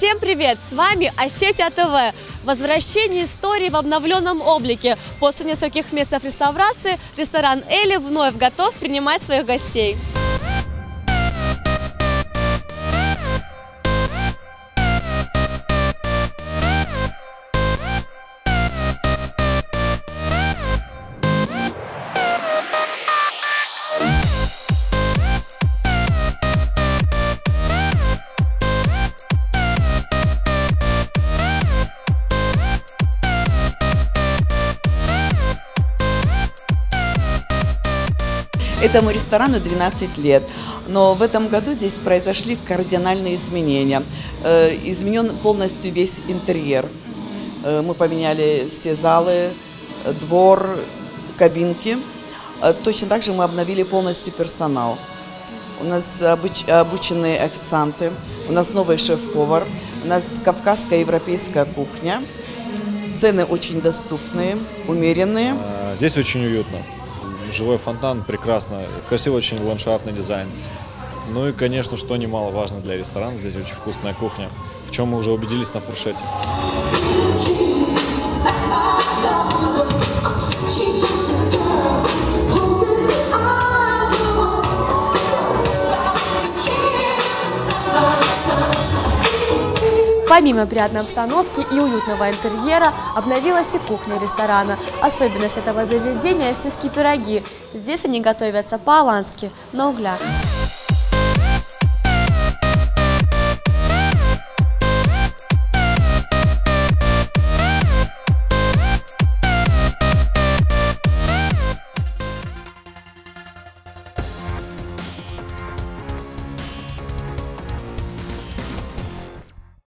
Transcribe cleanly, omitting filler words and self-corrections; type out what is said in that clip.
Всем привет! С вами Осетия ТВ. Возвращение истории в обновленном облике. После нескольких месяцев реставрации ресторан Эли вновь готов принимать своих гостей. Этому ресторану 12 лет, но в этом году здесь произошли кардинальные изменения. Изменен полностью весь интерьер. Мы поменяли все залы, двор, кабинки. Точно так же мы обновили полностью персонал. У нас обученные официанты, у нас новый шеф-повар, у нас кавказская европейская кухня. Цены очень доступные, умеренные. Здесь очень уютно. Живой фонтан, прекрасно, красивый очень ландшафтный дизайн. Ну и, конечно, что немаловажно для ресторана, здесь очень вкусная кухня, в чем мы уже убедились на фуршете. Помимо приятной обстановки и уютного интерьера, обновилась и кухня ресторана. Особенность этого заведения – осетские пироги. Здесь они готовятся по-алански, на углях.